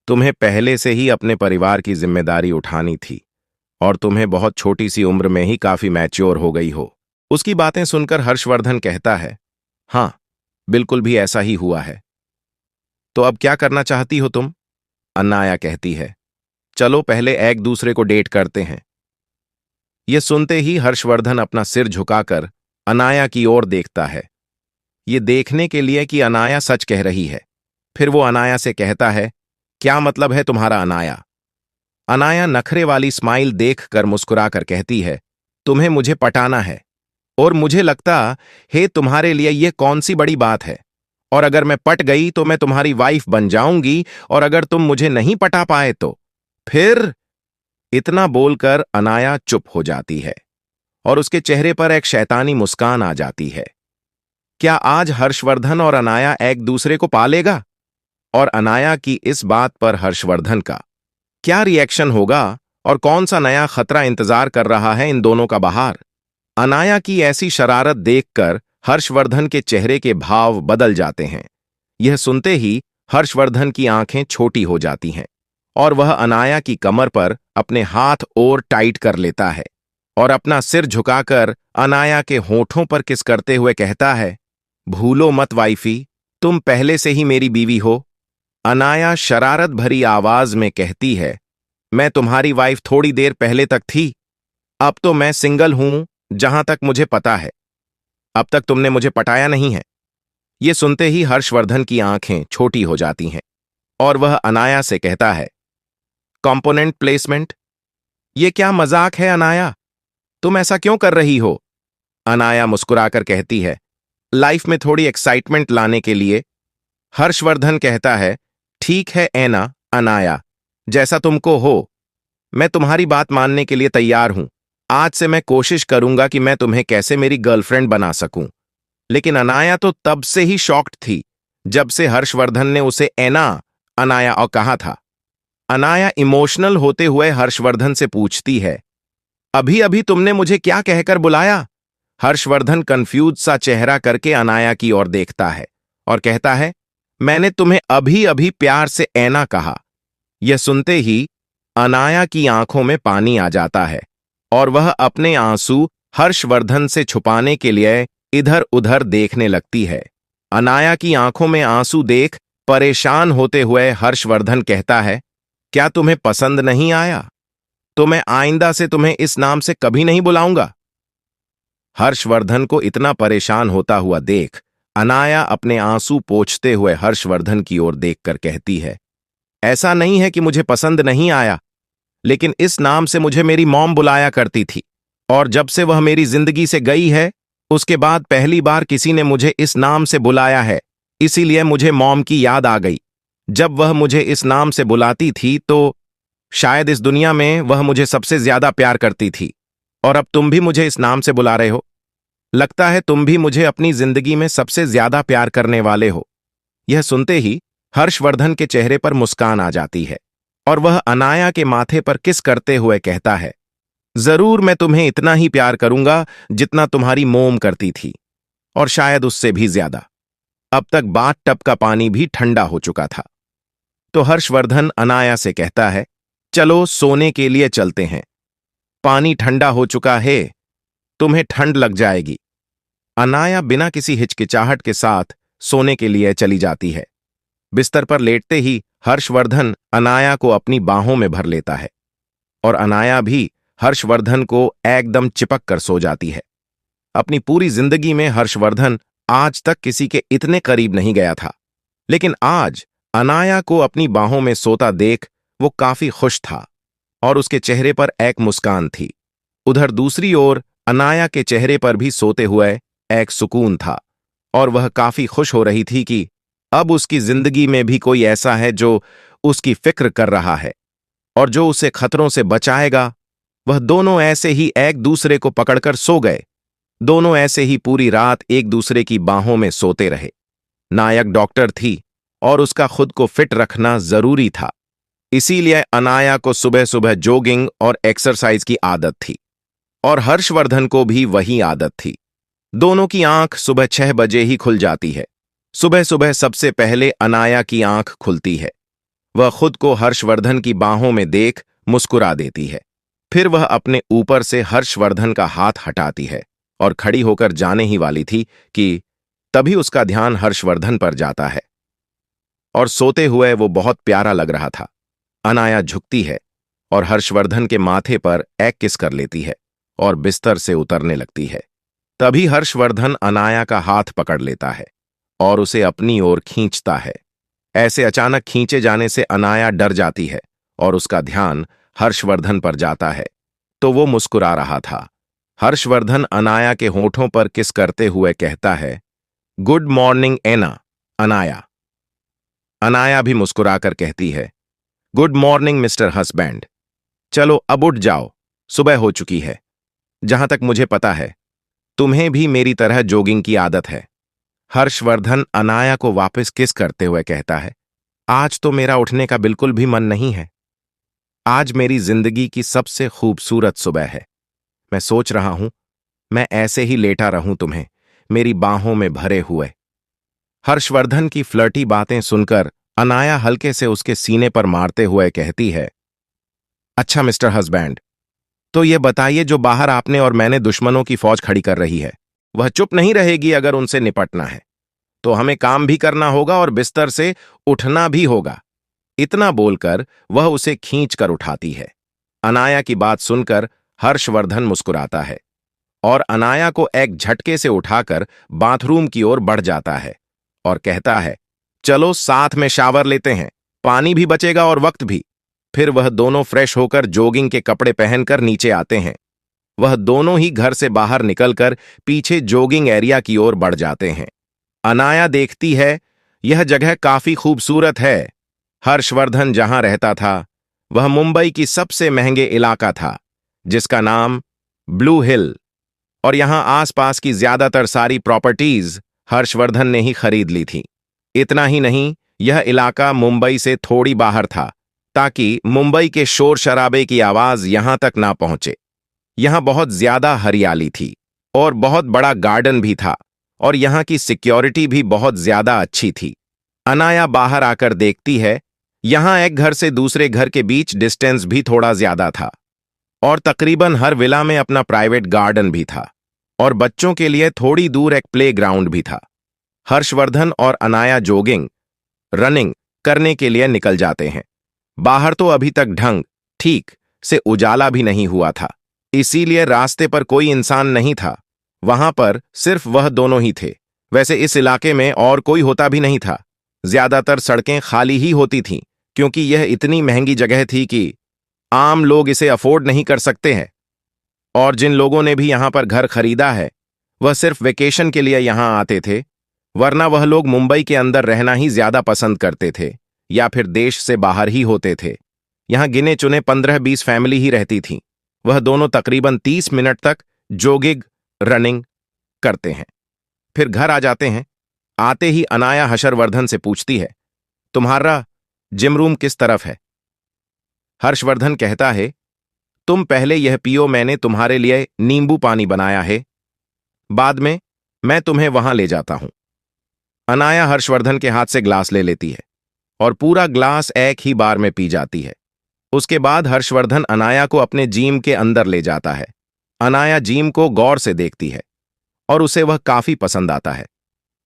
तुम्हें पहले से ही अपने परिवार की जिम्मेदारी उठानी थी और तुम्हें बहुत छोटी सी उम्र में ही काफी मैच्योर हो गई हो। उसकी बातें सुनकर हर्षवर्धन कहता है, हां बिल्कुल भी ऐसा ही हुआ है। तो अब क्या करना चाहती हो तुम? अनाया कहती है, चलो पहले एक दूसरे को डेट करते हैं। यह सुनते ही हर्षवर्धन अपना सिर झुकाकर अनाया की ओर देखता है, ये देखने के लिए कि अनाया सच कह रही है। फिर वो अनाया से कहता है, क्या मतलब है तुम्हारा अनाया? अनाया नखरे वाली स्माइल देखकर मुस्कुराकर कहती है, तुम्हें मुझे पटाना है और मुझे लगता है तुम्हारे लिए यह कौन सी बड़ी बात है, और अगर मैं पट गई तो मैं तुम्हारी वाइफ बन जाऊंगी, और अगर तुम मुझे नहीं पटा पाए तो फिर। इतना बोलकर अनाया चुप हो जाती है और उसके चेहरे पर एक शैतानी मुस्कान आ जाती है। क्या आज हर्षवर्धन और अनाया एक दूसरे को पालेगा? और अनाया की इस बात पर हर्षवर्धन का क्या रिएक्शन होगा और कौन सा नया खतरा इंतजार कर रहा है इन दोनों का बाहर? अनाया की ऐसी शरारत देखकर हर्षवर्धन के चेहरे के भाव बदल जाते हैं। यह सुनते ही हर्षवर्धन की आंखें छोटी हो जाती हैं और वह अनाया की कमर पर अपने हाथ और टाइट कर लेता है और अपना सिर झुकाकर अनाया के होठों पर किस करते हुए कहता है, भूलो मत वाइफी, तुम पहले से ही मेरी बीवी हो। अनाया शरारत भरी आवाज में कहती है, मैं तुम्हारी वाइफ थोड़ी देर पहले तक थी, अब तो मैं सिंगल हूं जहां तक मुझे पता है। अब तक तुमने मुझे पटाया नहीं है। यह सुनते ही हर्षवर्धन की आंखें छोटी हो जाती हैं और वह अनाया से कहता है, कंपोनेंट प्लेसमेंट? यह क्या मजाक है अनाया? तुम ऐसा क्यों कर रही हो? अनाया मुस्कुराकर कहती है, लाइफ में थोड़ी एक्साइटमेंट लाने के लिए। हर्षवर्धन कहता है, ठीक है ऐना अनाया, जैसा तुमको हो। मैं तुम्हारी बात मानने के लिए तैयार हूं। आज से मैं कोशिश करूंगा कि मैं तुम्हें कैसे मेरी गर्लफ्रेंड बना सकूं। लेकिन अनाया तो तब से ही शॉक्ड थी जब से हर्षवर्धन ने उसे ऐना अनाया और कहा था। अनाया इमोशनल होते हुए हर्षवर्धन से पूछती है, अभी अभी तुमने मुझे क्या कहकर बुलाया? हर्षवर्धन कंफ्यूज सा चेहरा करके अनाया की ओर देखता है और कहता है, मैंने तुम्हें अभी अभी प्यार से ऐना कहा। यह सुनते ही अनाया की आंखों में पानी आ जाता है और वह अपने आंसू हर्षवर्धन से छुपाने के लिए इधर उधर देखने लगती है। अनाया की आंखों में आंसू देख परेशान होते हुए हर्षवर्धन कहता है, क्या तुम्हें पसंद नहीं आया? तो मैं आइंदा से तुम्हें इस नाम से कभी नहीं बुलाऊंगा। हर्षवर्धन को इतना परेशान होता हुआ देख अनाया अपने आंसू पोंछते हुए हर्षवर्धन की ओर देखकर कहती है, ऐसा नहीं है कि मुझे पसंद नहीं आया, लेकिन इस नाम से मुझे मेरी मॉम बुलाया करती थी, और जब से वह मेरी जिंदगी से गई है उसके बाद पहली बार किसी ने मुझे इस नाम से बुलाया है, इसीलिए मुझे मॉम की याद आ गई। जब वह मुझे इस नाम से बुलाती थी तो शायद इस दुनिया में वह मुझे सबसे ज्यादा प्यार करती थी, और अब तुम भी मुझे इस नाम से बुला रहे हो। लगता है तुम भी मुझे अपनी जिंदगी में सबसे ज्यादा प्यार करने वाले हो। यह सुनते ही हर्षवर्धन के चेहरे पर मुस्कान आ जाती है और वह अनाया के माथे पर किस करते हुए कहता है, जरूर मैं तुम्हें इतना ही प्यार करूंगा जितना तुम्हारी मोम करती थी, और शायद उससे भी ज्यादा। अब तक बाथ टब का पानी भी ठंडा हो चुका था। तो हर्षवर्धन अनाया से कहता है, चलो सोने के लिए चलते हैं, पानी ठंडा हो चुका है, तुम्हें ठंड लग जाएगी। अनाया बिना किसी हिचकिचाहट के साथ सोने के लिए चली जाती है। बिस्तर पर लेटते ही हर्षवर्धन अनाया को अपनी बाहों में भर लेता है और अनाया भी हर्षवर्धन को एकदम चिपक कर सो जाती है। अपनी पूरी जिंदगी में हर्षवर्धन आज तक किसी के इतने करीब नहीं गया था, लेकिन आज अनाया को अपनी बाहों में सोता देख वो काफी खुश था और उसके चेहरे पर एक मुस्कान थी। उधर दूसरी ओर अनाया के चेहरे पर भी सोते हुए एक सुकून था और वह काफी खुश हो रही थी कि अब उसकी जिंदगी में भी कोई ऐसा है जो उसकी फिक्र कर रहा है और जो उसे खतरों से बचाएगा। वह दोनों ऐसे ही एक दूसरे को पकड़कर सो गए। दोनों ऐसे ही पूरी रात एक दूसरे की बाहों में सोते रहे। नायक डॉक्टर थी और उसका खुद को फिट रखना जरूरी था, इसीलिए अनाया को सुबह सुबह जॉगिंग और एक्सरसाइज की आदत थी और हर्षवर्धन को भी वही आदत थी। दोनों की आंख सुबह 6 बजे ही खुल जाती है। सुबह सुबह सबसे पहले अनाया की आंख खुलती है। वह खुद को हर्षवर्धन की बाहों में देख मुस्कुरा देती है। फिर वह अपने ऊपर से हर्षवर्धन का हाथ हटाती है और खड़ी होकर जाने ही वाली थी कि तभी उसका ध्यान हर्षवर्धन पर जाता है और सोते हुए वो बहुत प्यारा लग रहा था। अनाया झुकती है और हर्षवर्धन के माथे पर एक किस कर लेती है और बिस्तर से उतरने लगती है। तभी हर्षवर्धन अनाया का हाथ पकड़ लेता है और उसे अपनी ओर खींचता है। ऐसे अचानक खींचे जाने से अनाया डर जाती है और उसका ध्यान हर्षवर्धन पर जाता है तो वो मुस्कुरा रहा था। हर्षवर्धन अनाया के होठों पर किस करते हुए कहता है, गुड मॉर्निंग एना, अनाया। अनाया भी मुस्कुराकर कहती है, गुड मॉर्निंग मिस्टर हस्बैंड। चलो अब उठ जाओ, सुबह हो चुकी है। जहां तक मुझे पता है तुम्हें भी मेरी तरह जॉगिंग की आदत है। हर्षवर्धन अनाया को वापस किस करते हुए कहता है, आज तो मेरा उठने का बिल्कुल भी मन नहीं है। आज मेरी जिंदगी की सबसे खूबसूरत सुबह है। मैं सोच रहा हूं मैं ऐसे ही लेटा रहूं तुम्हें मेरी बाहों में भरे हुए। हर्षवर्धन की फ्लर्टी बातें सुनकर अनाया हल्के से उसके सीने पर मारते हुए कहती है, अच्छा मिस्टर हस्बैंड, तो ये बताइए जो बाहर आपने और मैंने दुश्मनों की फौज खड़ी कर रही है वह चुप नहीं रहेगी। अगर उनसे निपटना है तो हमें काम भी करना होगा और बिस्तर से उठना भी होगा। इतना बोलकर वह उसे खींच कर उठाती है। अनाया की बात सुनकर हर्षवर्धन मुस्कुराता है और अनाया को एक झटके से उठाकर बाथरूम की ओर बढ़ जाता है और कहता है, चलो साथ में शावर लेते हैं, पानी भी बचेगा और वक्त भी। फिर वह दोनों फ्रेश होकर जॉगिंग के कपड़े पहनकर नीचे आते हैं। वह दोनों ही घर से बाहर निकलकर पीछे जॉगिंग एरिया की ओर बढ़ जाते हैं। अनाया देखती है यह जगह काफी खूबसूरत है। हर्षवर्धन जहां रहता था वह मुंबई की सबसे महंगे इलाका था जिसका नाम ब्लू हिल, और यहां आसपास की ज्यादातर सारी प्रॉपर्टीज हर्षवर्धन ने ही खरीद ली थी। इतना ही नहीं, यह इलाका मुंबई से थोड़ी बाहर था ताकि मुंबई के शोर शराबे की आवाज यहां तक ना पहुंचे। यहां बहुत ज्यादा हरियाली थी और बहुत बड़ा गार्डन भी था और यहां की सिक्योरिटी भी बहुत ज्यादा अच्छी थी। अनाया बाहर आकर देखती है यहां एक घर से दूसरे घर के बीच डिस्टेंस भी थोड़ा ज्यादा था और तकरीबन हर विला में अपना प्राइवेट गार्डन भी था और बच्चों के लिए थोड़ी दूर एक प्ले ग्राउंड भी था। हर्षवर्धन और अनाया जॉगिंग, रनिंग करने के लिए निकल जाते हैं। बाहर तो अभी तक ढंग ठीक से उजाला भी नहीं हुआ था, इसीलिए रास्ते पर कोई इंसान नहीं था। वहां पर सिर्फ वह दोनों ही थे। वैसे इस इलाके में और कोई होता भी नहीं था। ज्यादातर सड़कें खाली ही होती थीं क्योंकि यह इतनी महंगी जगह थी कि आम लोग इसे अफोर्ड नहीं कर सकते हैं। और जिन लोगों ने भी यहां पर घर खरीदा है वह सिर्फ वेकेशन के लिए यहां आते थे, वरना वह लोग मुंबई के अंदर रहना ही ज्यादा पसंद करते थे या फिर देश से बाहर ही होते थे। यहां गिने चुने 15-20 फैमिली ही रहती थीं। वह दोनों तकरीबन 30 मिनट तक जॉगिंग रनिंग करते हैं, फिर घर आ जाते हैं। आते ही अनाया हर्षवर्धन से पूछती है, तुम्हारा जिम रूम किस तरफ है? हर्षवर्धन कहता है, तुम पहले यह पियो, मैंने तुम्हारे लिए नींबू पानी बनाया है, बाद में मैं तुम्हें वहां ले जाता हूं। अनाया हर्षवर्धन के हाथ से ग्लास ले लेती है और पूरा ग्लास एक ही बार में पी जाती है। उसके बाद हर्षवर्धन अनाया को अपने जिम के अंदर ले जाता है। अनाया जिम को गौर से देखती है और उसे वह काफी पसंद आता है।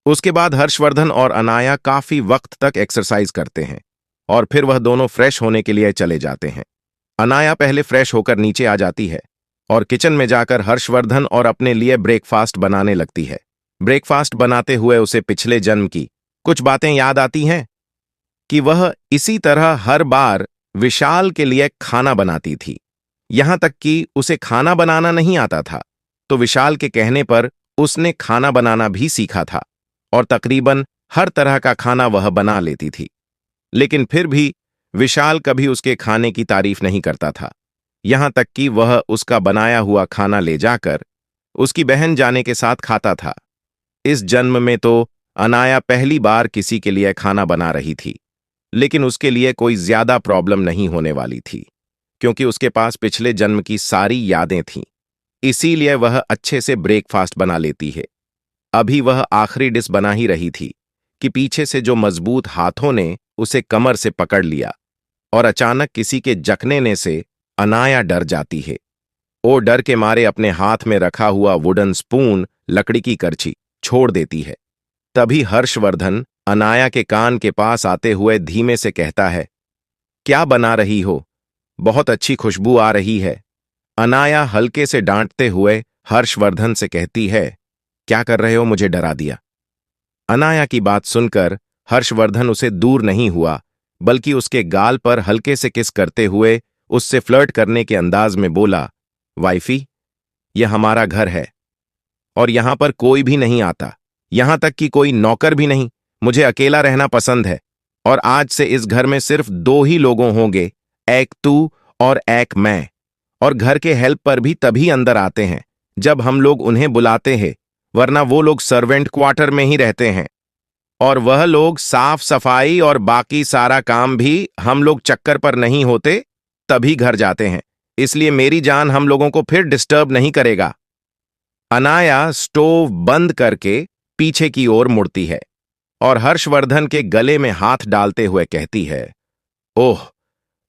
उसके बाद हर्षवर्धन और अनाया काफी वक्त तक एक्सरसाइज करते हैं और फिर वह दोनों फ्रेश होने के लिए चले जाते हैं। अनाया पहले फ्रेश होकर नीचे आ जाती है और किचन में जाकर हर्षवर्धन और अपने लिए ब्रेकफास्ट बनाने लगती है। ब्रेकफास्ट बनाते हुए उसे पिछले जन्म की कुछ बातें याद आती हैं कि वह इसी तरह हर बार विशाल के लिए खाना बनाती थी। यहां तक कि उसे खाना बनाना नहीं आता था, तो विशाल के कहने पर उसने खाना बनाना भी सीखा था और तकरीबन हर तरह का खाना वह बना लेती थी। लेकिन फिर भी विशाल कभी उसके खाने की तारीफ नहीं करता था, यहां तक कि वह उसका बनाया हुआ खाना ले जाकर उसकी बहन जाने के साथ खाता था। इस जन्म में तो अनाया पहली बार किसी के लिए खाना बना रही थी, लेकिन उसके लिए कोई ज्यादा प्रॉब्लम नहीं होने वाली थी, क्योंकि उसके पास पिछले जन्म की सारी यादें थीं। इसीलिए वह अच्छे से ब्रेकफास्ट बना लेती है। अभी वह आखिरी डिश बना ही रही थी कि पीछे से जो मजबूत हाथों ने उसे कमर से पकड़ लिया और अचानक किसी के जकने से अनाया डर जाती है। वो डर के मारे अपने हाथ में रखा हुआ वुडन स्पून, लकड़ी की करछी, छोड़ देती है। तभी हर्षवर्धन अनाया के कान के पास आते हुए धीमे से कहता है, क्या बना रही हो? बहुत अच्छी खुशबू आ रही है। अनाया हल्के से डांटते हुए हर्षवर्धन से कहती है, क्या कर रहे हो? मुझे डरा दिया। अनाया की बात सुनकर हर्षवर्धन उसे दूर नहीं हुआ, बल्कि उसके गाल पर हल्के से किस करते हुए उससे फ्लर्ट करने के अंदाज में बोला, वाइफी, यह हमारा घर है और यहां पर कोई भी नहीं आता, यहां तक कि कोई नौकर भी नहीं। मुझे अकेला रहना पसंद है और आज से इस घर में सिर्फ 2 ही लोगों होंगे, एक तू और एक मैं। और घर के हेल्प पर भी तभी अंदर आते हैं जब हम लोग उन्हें बुलाते हैं, वरना वो लोग सर्वेंट क्वार्टर में ही रहते हैं और वह लोग साफ सफाई और बाकी सारा काम भी हम लोग चक्कर पर नहीं होते तभी घर जाते हैं। इसलिए मेरी जान हम लोगों को फिर डिस्टर्ब नहीं करेगा। अनाया स्टोव बंद करके पीछे की ओर मुड़ती है और हर्षवर्धन के गले में हाथ डालते हुए कहती है, ओह,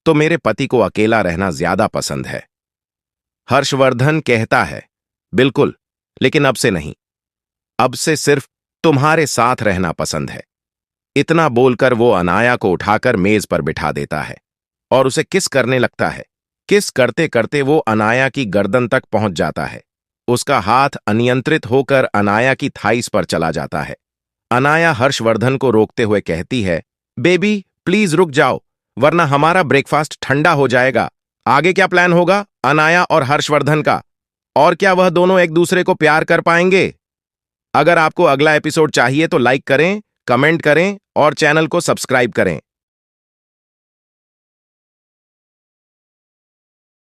तो मेरे पति को अकेला रहना ज्यादा पसंद है। हर्षवर्धन कहता है, बिल्कुल, लेकिन अब से नहीं, अब से सिर्फ तुम्हारे साथ रहना पसंद है। इतना बोलकर वो अनाया को उठाकर मेज पर बिठा देता है और उसे किस करने लगता है। किस करते करते वो अनाया की गर्दन तक पहुंच जाता है। उसका हाथ अनियंत्रित होकर अनाया की थाइस पर चला जाता है। अनाया हर्षवर्धन को रोकते हुए कहती है, बेबी प्लीज रुक जाओ, वरना हमारा ब्रेकफास्ट ठंडा हो जाएगा। आगे क्या प्लान होगा अनाया और हर्षवर्धन का? और क्या वह दोनों एक दूसरे को प्यार कर पाएंगे? अगर आपको अगला एपिसोड चाहिए तो लाइक करें, कमेंट करें और चैनल को सब्सक्राइब करें।